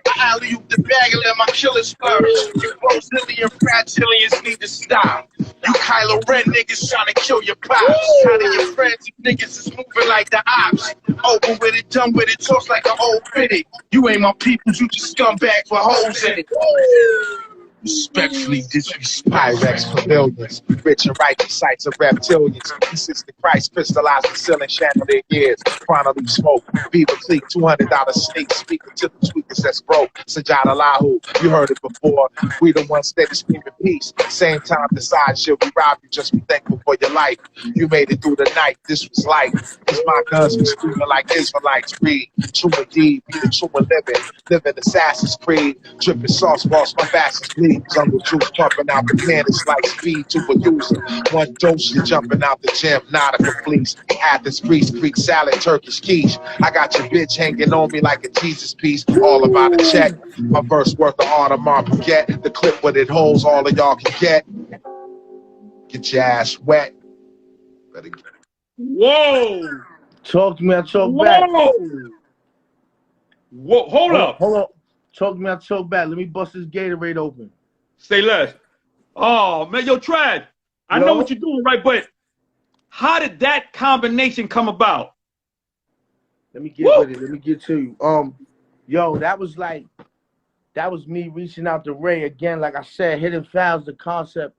I alley-oop the bag and let my killers flourish. You Brazilian fragilians need to stop. You Kylo Ren niggas trying to kill your pops. How do your friends, you niggas is moving like the ops. Over with it, done with it, talks like an old critic. You ain't my people, you just scumbag for hoes in it. Respectfully disrespect. Pyrex pavilions, rich and righteous sites of reptilians. Consistent Christ crystallized the ceiling, chandelier gears. Chronically smoke, Beaver Cleek, $200 snake, speaking to the tweakers that's broke. Sajada Lahu, you heard it before. We the ones steady screaming peace. Same time, decide should we rob you? Just be thankful for your life. You made it through the night. This was life. Cause my guns was screaming like Israelites. Read, true indeed, be the true and living Assassin's Creed. Dripping sauce balls, my fastest bleed. Jungle juice pumping out the can, it's like speed to a user. One dose, you're jumping out the gym, Nautica fleece. Athens, Greece, Greek salad, Turkish quiche. I got your bitch hanging on me like a Jesus piece. All about a check. My verse worth the Audemars Piguet. The clip what it holds, all of y'all can get. Get your ass wet. Better get it. Whoa. Talk to me, I talk back. Whoa. Hold up. Hold on. Talk to me, I talk back. Let me bust this Gatorade open. Say less. Oh, man, yo, Trad, I know what you're doing, right? But how did that combination come about? Let me get with it. Let me get to you. Yo, that was like that was me reaching out to Ray again. Like I said, Hidden Files, the concept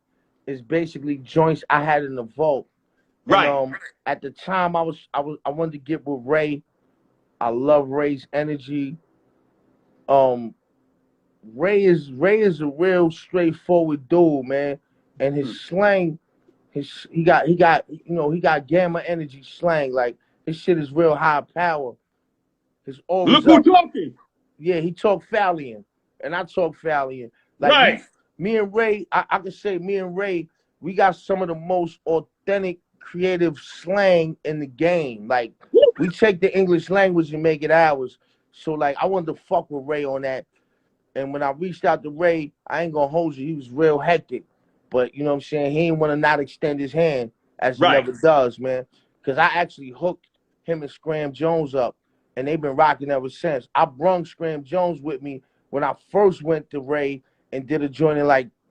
is basically joints I had in the vault. Right. And, at the time, I wanted to get with Ray. I love Ray's energy. Ray is a real straightforward dude, man, and his slang, he got gamma energy slang. Like his shit is real high power. His always look who talking. Yeah, he talk Fallion, and I talk Fallion. Like right. Me and Ray, I can say me and Ray, we got some of the most authentic, creative slang in the game. Like we take the English language and make it ours. So like I wanted to fuck with Ray on that. And when I reached out to Ray, I ain't gonna hold you, he was real hectic. But you know what I'm saying? He didn't want to not extend his hand, as he never does, man. Because I actually hooked him and Scram Jones up, and they've been rocking ever since. I brung Scram Jones with me when I first went to Ray and did a joint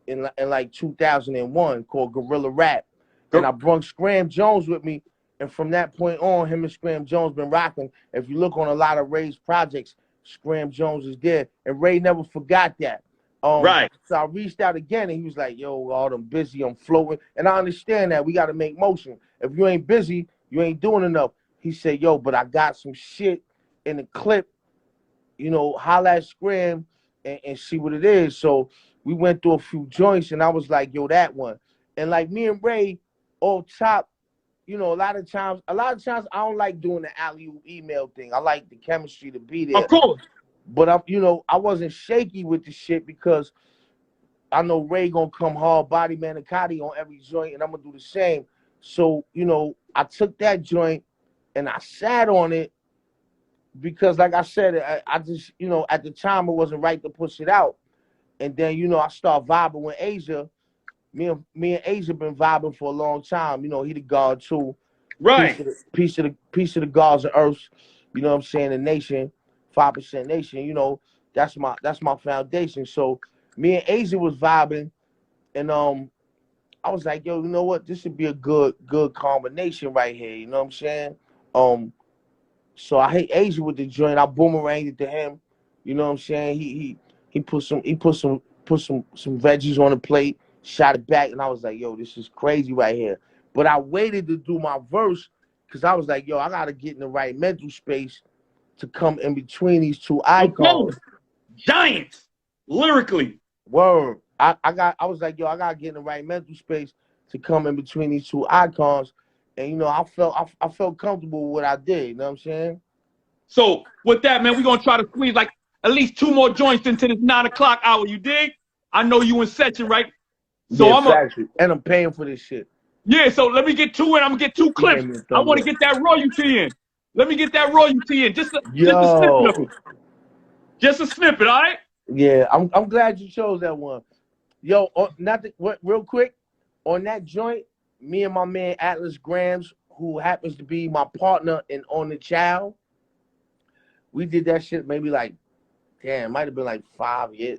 in 2001 called Gorilla Rap. And I brung Scram Jones with me, and from that point on, him and Scram Jones been rocking. If you look on a lot of Ray's projects, Scram Jones is there, and Ray never forgot that. Right. So I reached out again, and he was like, yo, I'm busy, I'm floating. And I understand that. We got to make motion. If you ain't busy, you ain't doing enough. He said, yo, but I got some shit in the clip, holla at Scram and see what it is. So we went through a few joints, and I was like, yo, that one. And like me and Ray, off top, a lot of times I don't like doing the alley-oop email thing. I like the chemistry to be there. Of course. But I wasn't shaky with the shit because I know Ray gonna come hard body manicotti on every joint, and I'm gonna do the same. So, I took that joint and I sat on it because, like I said, I just, at the time it wasn't right to push it out. And then, I start vibing with Asia. Me and Asia been vibing for a long time. He the God too. Right. Piece of the gods of Earth. You know what I'm saying? The nation, 5% nation. That's my foundation. So me and Asia was vibing, and I was like, yo, you know what? This would be a good combination right here. You know what I'm saying? So I hit Asia with the joint. I boomeranged it to him. You know what I'm saying? He put some veggies on the plate. Shot it back, and I was like, yo, this is crazy right here. But I waited to do my verse because I was like, yo, I got to get in the right mental space to come in between these two icons. Giants, lyrically. Word. I was like, yo, I got to get in the right mental space to come in between these two icons. And, I felt comfortable with what I did. You know what I'm saying? So with that, man, we're going to try to squeeze like at least 2 more joints into this 9 o'clock hour. You dig? I know you in section, right? So yeah, and I'm paying for this shit. Yeah, so let me get 2 in. I'm gonna get 2 clips. I want to get that royalty in. Let me get that royalty in. Just a snippet. Just a snippet, all right? Yeah, I'm glad you chose that one. Yo, real quick, on that joint, me and my man Atlas Grams, who happens to be my partner in On the Child, we did that shit maybe like, it might have been like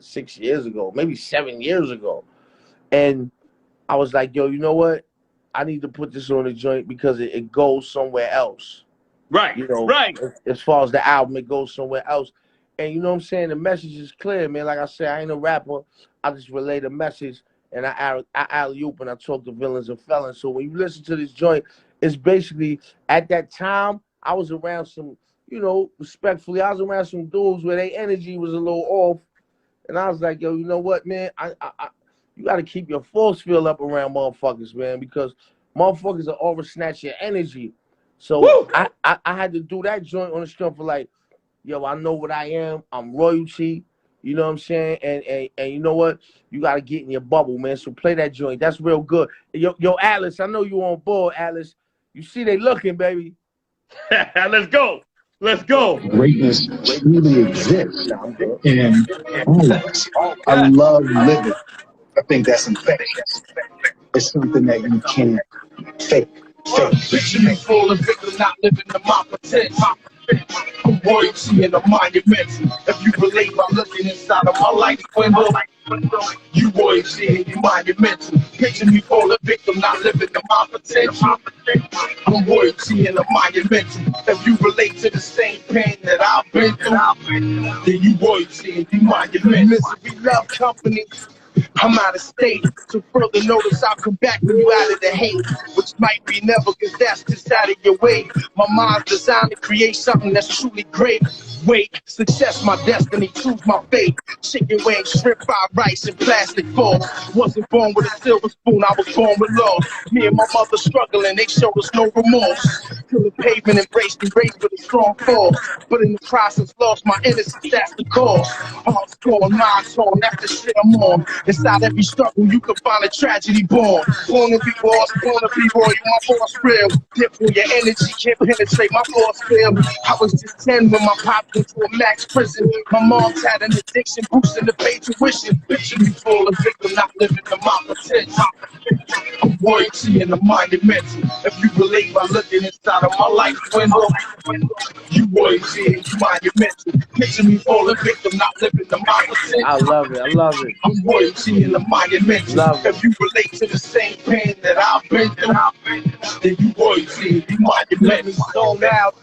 6 years ago, maybe 7 years ago. And I was like, yo, you know what? I need to put this on the joint because it goes somewhere else. Right, right. As far as the album, it goes somewhere else. And you know what I'm saying? The message is clear, man. Like I said, I ain't a rapper. I just relay the message, and I alley-oop and I talk to villains and felons. So when you listen to this joint, it's basically, at that time, I was around some, respectfully, I was around some dudes where their energy was a little off. And I was like, yo, you know what, man? You got to keep your force field up around motherfuckers, man, because motherfuckers will oversnatch your energy. So I had to do that joint on the strength for like, yo, I know what I am. I'm royalty. You know what I'm saying? And you know what? You got to get in your bubble, man. So play that joint. That's real good. Yo, Atlas, I know you on board, Atlas. You see they looking, baby. Let's go. Let's go. Greatness truly exists in all of us. I love living. I think that's infectious. It's something that you can't fake. Picture me full of victim, not living in my pretend. I'm royalty in a monument. If you relate by looking inside of my life window, You royalty and you monumental. Picture me for the victim, not living to my potential. I'm royalty and I'm monumental. If you relate to the same pain that I've been through, then you royalty and you monumental. Misery love company. I'm out of state, so further notice I'll come back when you out of the hate, which might be never, cause that's just out of your way. My mind's designed to create something that's truly great. Wait, success my destiny, choose my fate. Chicken wings, shrimp fried rice, and plastic forks. Wasn't born with a silver spoon, I was born with love. Me and my mother struggling, they showed us no remorse. Till the pavement embraced and raised with a strong force. But in the process, lost my innocence, that's the cause. Hardcore, non-tone, that's the shit I'm on. Inside every struggle, you can find a tragedy born. Born to be boss, born to be royal, my boss real. Different, your energy can't penetrate my force field. I was just 10 when my pop went to a max prison. My mom's had an addiction, boosting the pay tuition. Picture me full of victim, not living to my potential. I'm royalty and I'm monumental. If you relate by looking inside of my life window, you royalty and you monumental. Picture me full of victim, not living to my potential. I love it. I love it. I'm royalty and I'm monumental. If you relate to the same pain that I've been through, then you royalty and you monumental. Zoned out,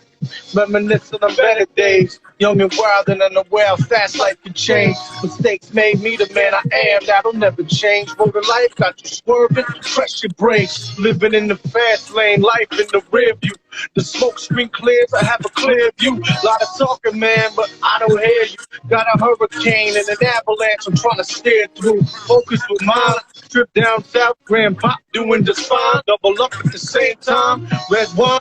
reminiscing of better days. Young and wild and unaware, fast life can change. Mistakes made me the man I am, that'll never change. Road of life got you swerving, press your brakes. Living in the fast lane, life in the rear view. The smoke screen clears, I have a clear view. Lot of talking, man, but I don't hear you. Got a hurricane and an avalanche I'm trying to steer through. Focus with mine, trip down south, Grand Pop doing just fine. Double up at the same time, red wine.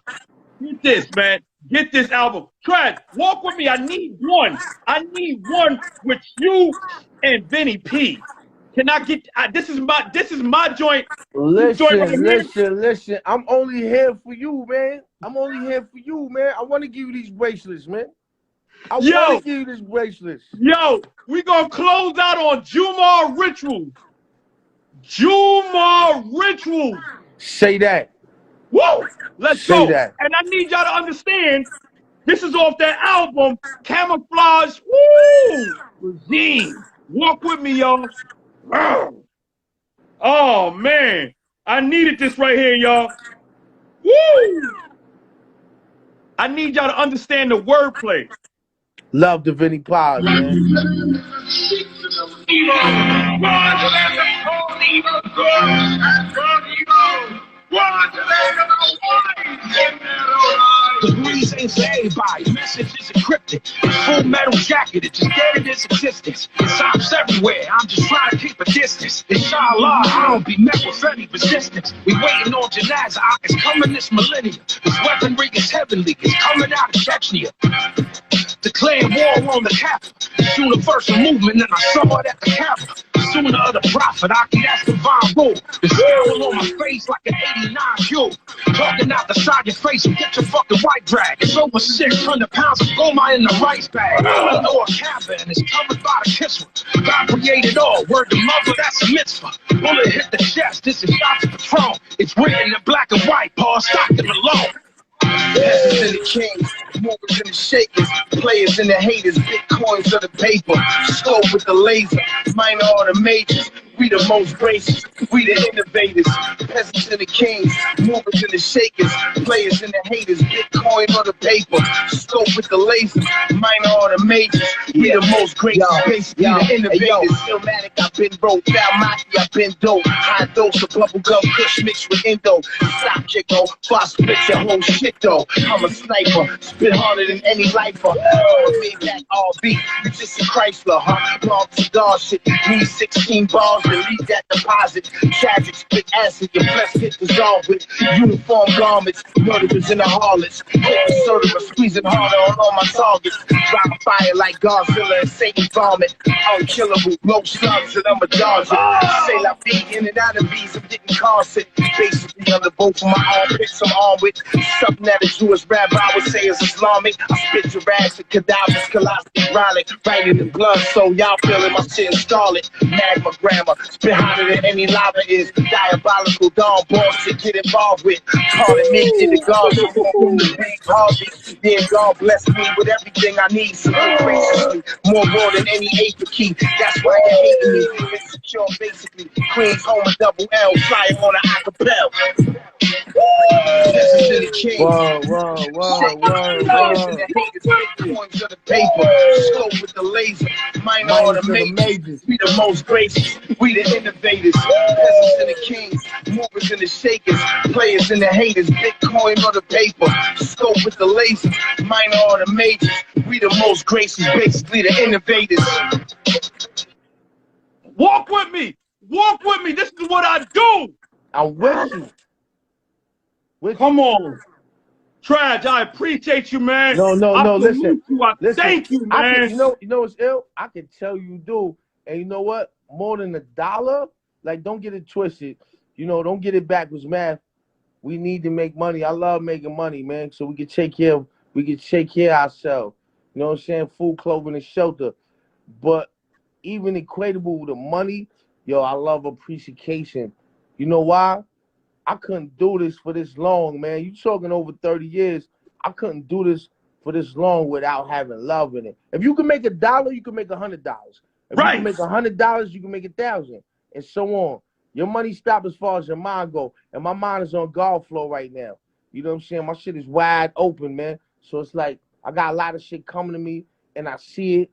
Get this, man. Get this album. Trent, walk with me. I need one. I need one with you and Vinny P. Can I get this is my joint. Listen. I'm only here for you, man. I'm only here for you, man. I want to give you these bracelets, man. I want to give you these bracelets. Yo, we gonna close out on Jumar Rituals. Jumar Rituals. Say that. Whoa! Let's go. That. And I need y'all to understand, this is off that album, Camouflage. Woo! Regime. Walk with me, y'all. Oh man, I needed this right here, y'all. Woo! I need y'all to understand the wordplay. Love the Vinny Pod, man. The breeze ain't for everybody. Message is encrypted. Full metal jacket, it just dead in its existence. It's everywhere. I'm just trying to keep a distance. Inshallah, I don't be met with any resistance. We waiting on Janaza. It's coming this millennium. This weaponry is heavenly. It's coming out of Chechnya. Declaring war on the capital. It's universal movement, and I saw it at the Capitol. Sooner of the prophet, I can ask divine rule. The scowl on my face like an 89 Q. Talking out the side of your face and get your fucking white drag. It's over 600 pounds of goma in the rice bag. I know a cabin is covered by the kiswa. God created all. Word to mother, that's a mitzvah. Bullet hit the chest, this is Dr. Patron. It's written in black and white, Paul Stockton alone. Peasants and the kings, movers and the shakers, players and the haters, bitcoins of the paper, slow with the laser, minor or the majors. We the most gracious, we the innovators, peasants and the kings, movers and the shakers, players and the haters, bitcoin or the paper, slow with the laser, minor or the majors. We the most gracious, basically the innovators. Illmatic, I've been broke, Valmaki, I've been dope, high dose of bubblegum kush mixed with Indo, stop kick, oh, fast spit your whole shit though. I'm a sniper, spit harder than any lifer. Me that RB, you just a Chrysler, huh? Long cigar shit, need 16 bars to leave that deposit. Tragic, spit acid, your flesh get dissolved with uniform garments, murderers and the harlots. Certain squeezing harder on all my targets. Drop fire like Godzilla and Satan vomit. Unkillable, no slugs and I'm a dodger. Say la vie, in and out of these, I'm getting car sick. Basically under both of my armpits, I'm armed with something that a Jewish rabbi would say is Islamic. I spit Jurassic, cadavers, colossus, chronic, right in the blood, so y'all feeling my shit in scarlet. Magma grammar, spit hotter than any lava is. Diabolical dawn bullshit, get involved with. Call it me, get the guard, from the big harvest. Then God bless me with everything I need, so graciously. more raw than any apricot. That's why you're hating me. Insecure, basically. Queens home a double L, flyer on an acapella. This is Silly King. Whoa. Coins of the paper, scope with the laser, minor or the majors. We the most gracious, we the innovators. Peasants and the kings, movers and the shakers, players and the haters. Bitcoin or the paper, scope with the laser, minor or the majors. We the most gracious, basically the innovators. Walk with me. Walk with me. This is what I do. I'm with you. Come on. Traj, I appreciate you, man. No, listen. Thank you, man. You know what's ill? I can tell you do. And you know what? More than $1, like, don't get it twisted. You know, don't get it backwards, math. We need to make money. I love making money, man, so we can take care of ourselves. You know what I'm saying? Food, clothing, and shelter. But even equatable with the money, yo, I love appreciation. You know why? I couldn't do this for this long, man. You talking over 30 years. I couldn't do this for this long without having love in it. If you can make $1, you can make $100. If you can make $100, you can make 1,000, and so on. Your money stops as far as your mind go, and my mind is on golf flow right now. You know what I'm saying? My shit is wide open, man. So it's like I got a lot of shit coming to me, and I see it,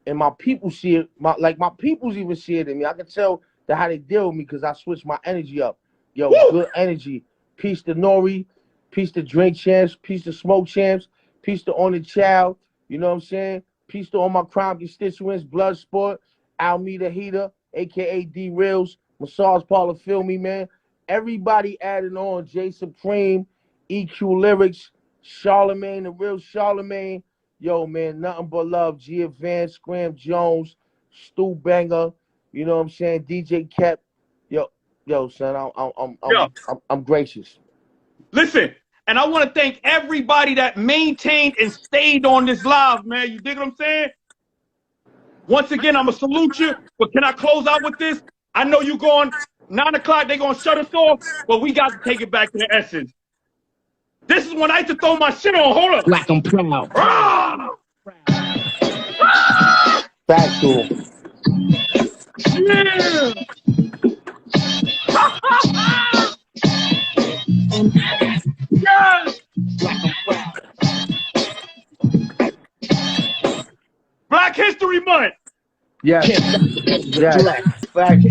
and my people see it. My peoples even see it in me. I can tell that how they deal with me because I switch my energy up. Yo, good energy. Peace to Nori. Peace to Drink Champs. Peace to Smoke Champs. Peace to On the Child. You know what I'm saying? Peace to all my crime constituents. Bloodsport. Almeida Heater. A.K.A. D-Reels. Massage Parlor Feel Me, man. Everybody adding on. J Supreme. EQ Lyrics. Charlemagne. The real Charlemagne. Yo, man. Nothing but love. G Advance. Scram Jones. Stu Banger. You know what I'm saying? DJ Kep. Yo, son, I'm gracious. Listen, and I want to thank everybody that maintained and stayed on this live, man. You dig what I'm saying? Once again, I'm going to salute you, but can I close out with this? I know you going 9 o'clock, they're going to shut us off, but we got to take it back to the essence. This is when I had to throw my shit on. Hold up. Black, I'm proud. Factual. Yeah. Yes. Black History Month. Yes. Facts.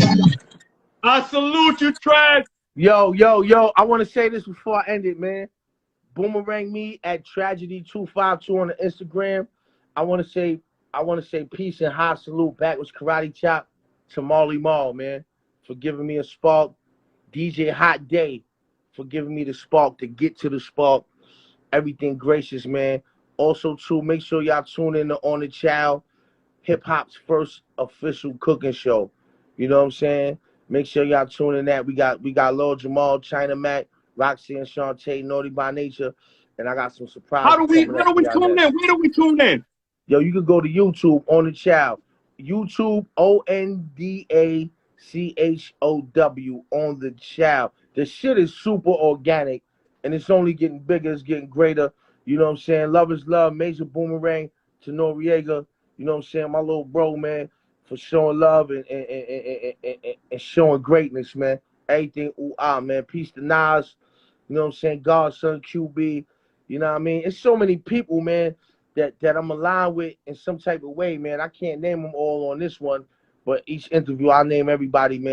I salute you, Traj. Yo. I want to say this before I end it, man. Boomerang me at Tragedy252 on the Instagram. I want to say peace and high salute backwards karate chop to Marley Marl, man, for giving me a spark. DJ Hot Day for giving me the spark to get to the spark. Everything gracious, man. Also, too, make sure y'all tune in to On the Child, hip hop's first official cooking show. You know what I'm saying? Make sure y'all tune in that. We got Lord Jamal, China Mac, Roxy and Shantae, Naughty by Nature, and I got some surprises. Where do we tune in? Where do we tune in? Yo, you can go to YouTube, On the Child. YouTube, ONDACHOW, On the Child. The shit is super organic, and it's only getting bigger. It's getting greater. You know what I'm saying? Love is love. Major Boomerang to Noriega. You know what I'm saying? My little bro, man, for showing love and showing greatness, man. Everything, man. Peace to Nas. You know what I'm saying? Godson, QB. You know what I mean? It's so many people, man, that I'm aligned with in some type of way, man. I can't name them all on this one, but each interview, I'll name everybody, man.